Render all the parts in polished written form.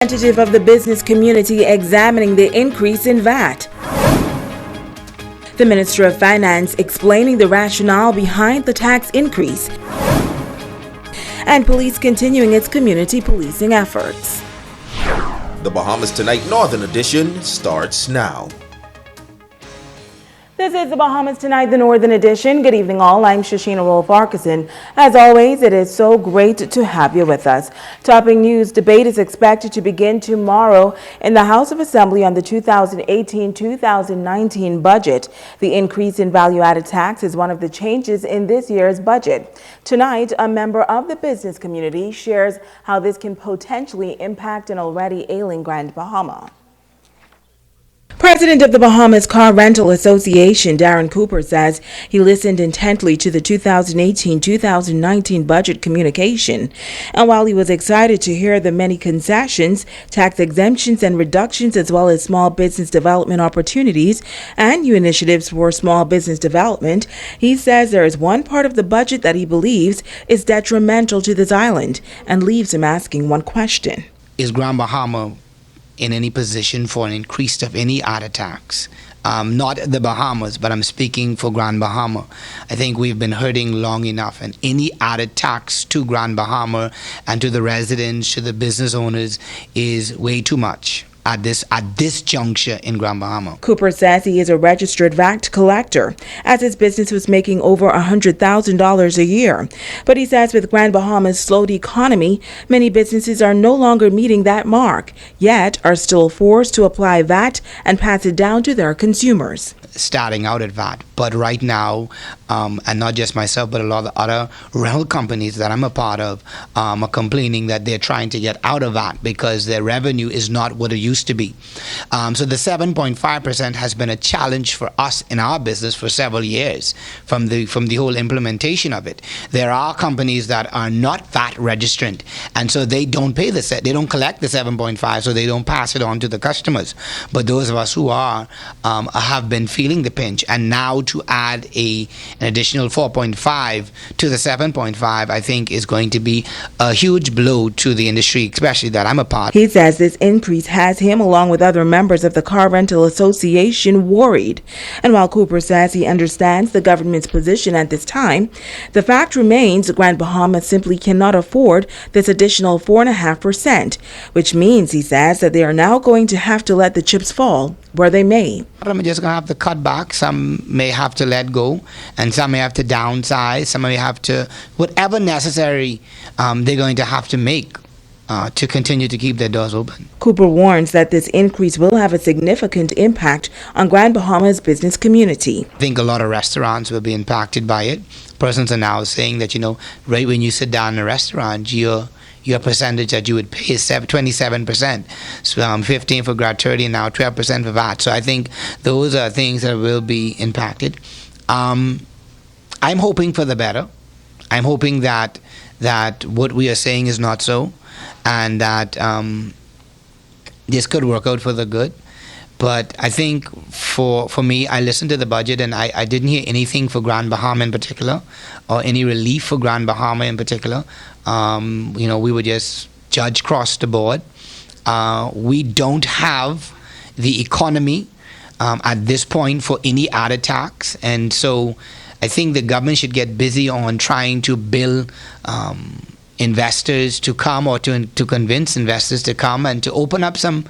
Representative of the business community examining the increase in VAT. The Minister of Finance explaining the rationale behind the tax increase. And police continuing its community policing efforts. The Bahamas Tonight Northern Edition starts now. This is the Bahamas Tonight, the Northern Edition. Good evening, all. I'm Shashina Rolf-Arkeson. As always, it is so great to have you with us. Topping news, debate is expected to begin tomorrow in the House of Assembly on the 2018-2019 budget. The increase in value-added tax is one of the changes in this year's budget. Tonight, a member of the business community shares how this can potentially impact an already ailing Grand Bahama. President of the Bahamas Car Rental Association, Darren Cooper, says he listened intently to the 2018-2019 budget communication. And while he was excited to hear the many concessions, tax exemptions and reductions, as well as small business development opportunities and new initiatives for small business development, he says there is one part of the budget that he believes is detrimental to this island and leaves him asking one question. Is Grand Bahama in any position for an increase of any other tax? Not the Bahamas, but I'm speaking for Grand Bahama. I think we've been hurting long enough, and any added tax to Grand Bahama and to the residents, to the business owners, is way too much at this juncture in Grand Bahama. Cooper says he is a registered VAT collector, as his business was making over $100,000 a year. But he says with Grand Bahama's slowed economy, many businesses are no longer meeting that mark, yet are still forced to apply VAT and pass it down to their consumers. Starting out at VAT, but right now, and not just myself, but a lot of the other rental companies that I'm a part of are complaining that they're trying to get out of VAT because their revenue is not what it used to be. So the 7.5% has been a challenge for us in our business for several years from the whole implementation of it. There are companies that are not VAT registrant, and so they don't pay they don't collect the 7.5, so they don't pass it on to the customers. But those of us who are have been feeling the pinch, and now to add an additional 4.5 to the 7.5, I think is going to be a huge blow to the industry, especially that I'm a part. He says this increase has him, along with other members of the Car Rental Association, worried. And while Cooper says he understands the government's position at this time, the fact remains Grand Bahama simply cannot afford this additional 4.5%, which means, he says, that they are now going to have to let the chips fall where they may. I'm just going to have to cut back. Some may have to let go, and some may have to downsize. Some may have to, whatever necessary, they're going to have to make to continue to keep their doors open. Cooper warns that this increase will have a significant impact on Grand Bahama's business community. I think a lot of restaurants will be impacted by it. Persons are now saying that, right when you sit down in a restaurant, your percentage that you would pay is 27%. So 15 for grad 30, and now 12% for VAT. So I think those are things that will be impacted. I'm hoping for the better. I'm hoping that what we are saying is not so, and that this could work out for the good. But I think for me, I listened to the budget, and I didn't hear anything for Grand Bahama in particular, or any relief for Grand Bahama in particular. We would just judge across the board. We don't have the economy at this point for any added tax, and so I think the government should get busy on trying to build investors to come, or to convince investors to come and to open up some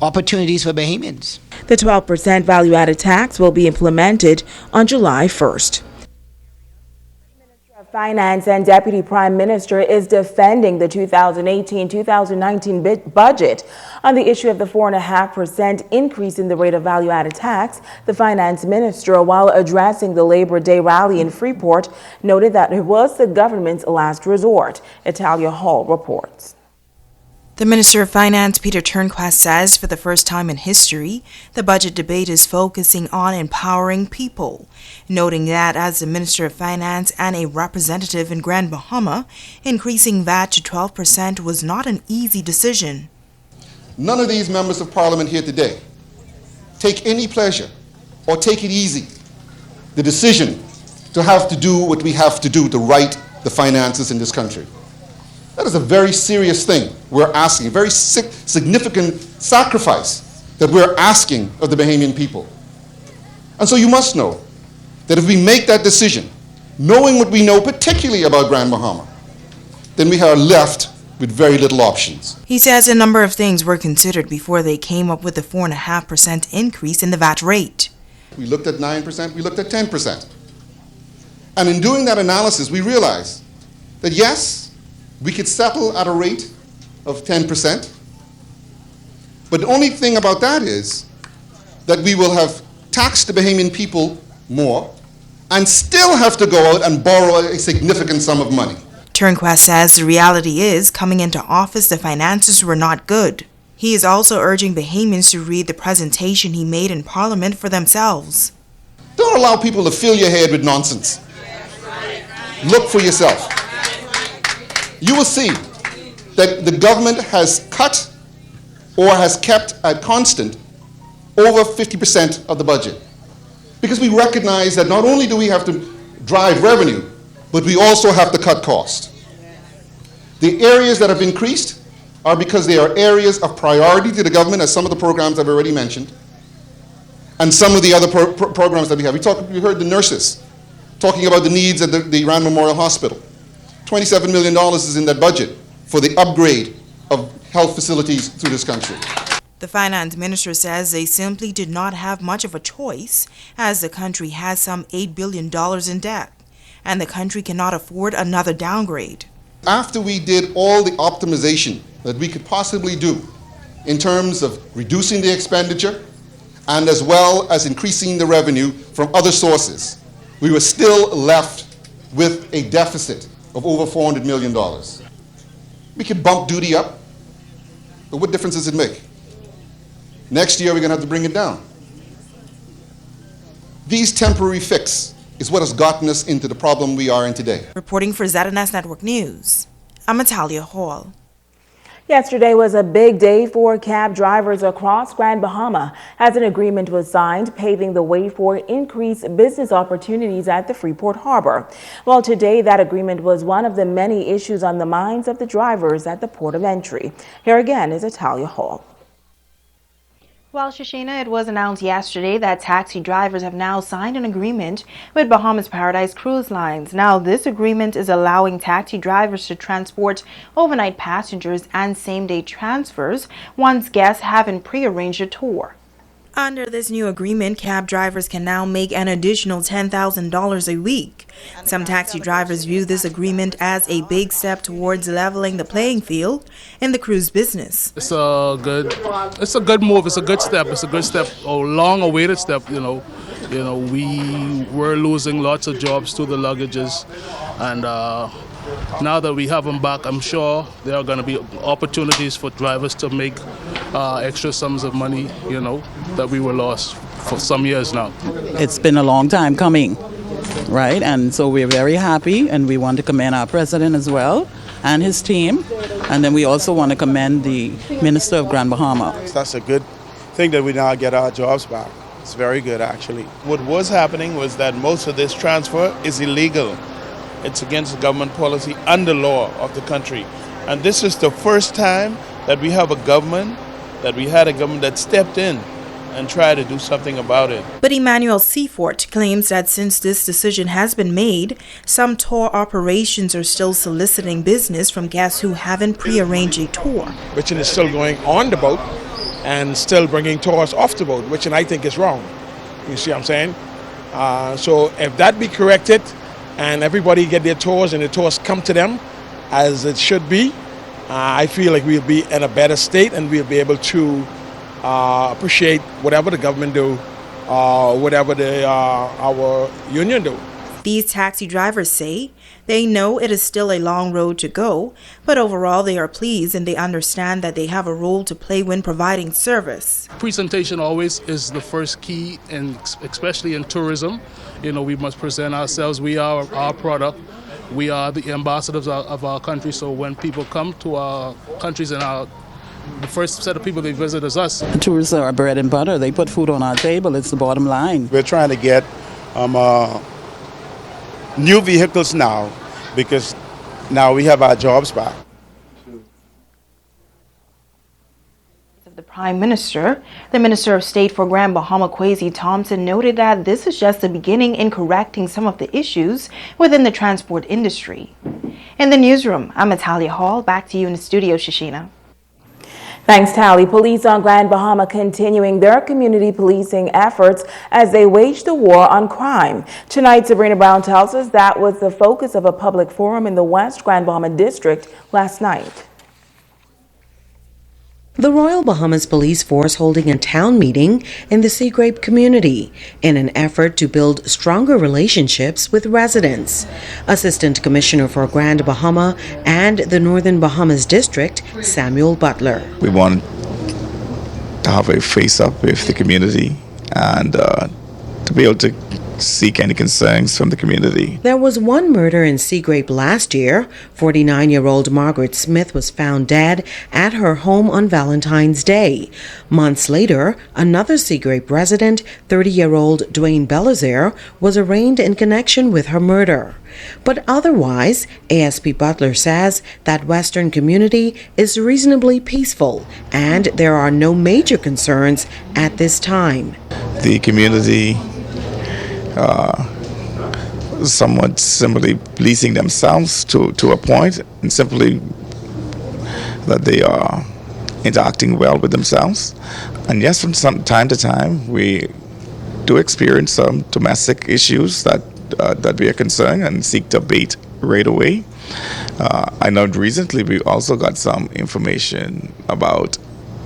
opportunities for Bahamians. The 12% value-added tax will be implemented on July 1st. Finance and Deputy Prime Minister is defending the 2018-2019 budget on the issue of the 4.5% increase in the rate of value-added tax. The Finance Minister, while addressing the Labor Day rally in Freeport, noted that it was the government's last resort. Italia Hall reports. The Minister of Finance, Peter Turnquest, says for the first time in history, the budget debate is focusing on empowering people, noting that as the Minister of Finance and a representative in Grand Bahama, increasing VAT to 12% was not an easy decision. None of these members of Parliament here today take any pleasure or take it easy, the decision to have to do what we have to do to right the finances in this country. That is a very serious thing we're asking, a very significant sacrifice that we're asking of the Bahamian people. And so you must know that if we make that decision, knowing what we know particularly about Grand Bahama, then we are left with very little options. He says a number of things were considered before they came up with the 4.5% increase in the VAT rate. We looked at 9%, we looked at 10%. And in doing that analysis, we realized that yes, we could settle at a rate of 10%, but the only thing about that is that we will have taxed the Bahamian people more and still have to go out and borrow a significant sum of money. Turnquest says the reality is, coming into office, the finances were not good. He is also urging Bahamians to read the presentation he made in Parliament for themselves. Don't allow people to fill your head with nonsense. Look for yourself. You will see that the government has cut or has kept at constant over 50% of the budget. Because we recognize that not only do we have to drive revenue, but we also have to cut cost. The areas that have increased are because they are areas of priority to the government, as some of the programs I've already mentioned, and some of the other programs that we have. We heard the nurses talking about the needs at the Iran Memorial Hospital. $27 million is in that budget for the upgrade of health facilities through this country. The finance minister says they simply did not have much of a choice, as the country has some $8 billion in debt, and the country cannot afford another downgrade. After we did all the optimization that we could possibly do in terms of reducing the expenditure and as well as increasing the revenue from other sources, we were still left with a deficit of over $400 million. We could bump duty up, but what difference does it make? Next year, we're going to have to bring it down. These temporary fix is what has gotten us into the problem we are in today. Reporting for ZNS Network News, I'm Natalia Hall. Yesterday was a big day for cab drivers across Grand Bahama as an agreement was signed paving the way for increased business opportunities at the Freeport Harbor. Well, today that agreement was one of the many issues on the minds of the drivers at the port of entry. Here again is Natalia Hall. Well, Shoshana, it was announced yesterday that taxi drivers have now signed an agreement with Bahamas Paradise Cruise Lines. Now, this agreement is allowing taxi drivers to transport overnight passengers and same-day transfers once guests haven't prearranged a tour. Under this new agreement, cab drivers can now make an additional $10,000 a week. Some taxi drivers view this agreement as a big step towards leveling the playing field in the cruise business. It's a good move. It's a good step. It's a good step, a long-awaited step. You know, we were losing lots of jobs to the luggages, and now that we have them back, I'm sure there are going to be opportunities for drivers to make extra sums of money, you know, that we were lost for some years now. It's been a long time coming, right? And so we're very happy, and we want to commend our president as well and his team. And then we also want to commend the Minister of Grand Bahama. That's a good thing that we now get our jobs back. It's very good, actually. What was happening was that most of this transfer is illegal. It's against the government policy and the law of the country. And this is the first time that we had a government that stepped in and tried to do something about it. But Emmanuel Seafort claims that since this decision has been made, some tour operations are still soliciting business from guests who haven't prearranged a tour. Which is still going on the boat and still bringing tours off the boat, which I think is wrong. You see what I'm saying? So if that be corrected, and everybody get their tours and the tours come to them as it should be, I feel like we'll be in a better state and we'll be able to appreciate whatever the government do, whatever our union do. These taxi drivers say they know it is still a long road to go, but overall they are pleased and they understand that they have a role to play when providing service. Presentation always is the first key, and especially in tourism. You know, we must present ourselves. We are our product. We are the ambassadors of our country. So when people come to our countries and the first set of people they visit is us. The tourists are our bread and butter. They put food on our table. It's the bottom line. We're trying to get new vehicles now because now we have our jobs back. of the Prime Minister. The Minister of State for Grand Bahama, Kwesi Thompson, noted that this is just the beginning in correcting some of the issues within the transport industry. In the newsroom, I'm Natalia Hall. Back to you in the studio, Shishina. Thanks, Tally. Police on Grand Bahama continuing their community policing efforts as they wage the war on crime. Tonight, Sabrina Brown tells us that was the focus of a public forum in the West Grand Bahama District last night. The Royal Bahamas Police Force holding a town meeting in the Sea Grape community in an effort to build stronger relationships with residents. Assistant Commissioner for Grand Bahama and the Northern Bahamas District, Samuel Butler. We want to have a face-up with the community and to be able to seek any concerns from the community. There was one murder in Sea Grape last year. 49-year-old Margaret Smith was found dead at her home on Valentine's Day. Months later, another Sea Grape resident, 30-year-old Dwayne Belizaire, was arraigned in connection with her murder. But otherwise, ASP Butler says that Western community is reasonably peaceful and there are no major concerns at this time. The community somewhat simply policing themselves to a point, and simply that they are interacting well with themselves. And yes, from some time to time, we do experience some domestic issues that we are concerned and seek to abate right away. I know recently we also got some information about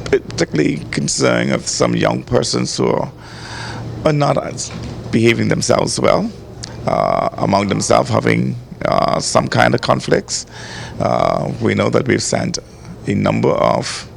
particularly concern of some young persons who are not behaving themselves well, among themselves having some kind of conflicts. We know that we've sent a number of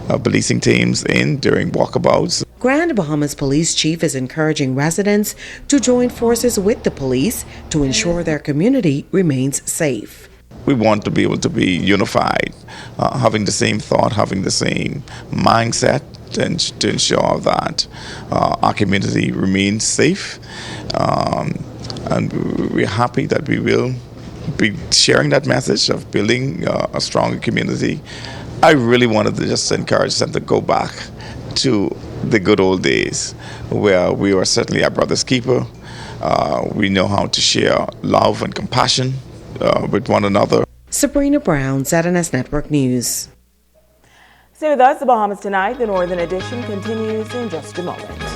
policing teams in during walkabouts. Grand Bahamas Police Chief is encouraging residents to join forces with the police to ensure their community remains safe. We want to be able to be unified, having the same thought, having the same mindset, and to ensure that our community remains safe. And we're happy that we will be sharing that message of building a stronger community. I really wanted to just encourage them to go back to the good old days where we were certainly our brother's keeper. We know how to share love and compassion with one another. Sabrina Brown, ZNS Network News. Stay with us, the Bahamas Tonight. The Northern Edition continues in just a moment.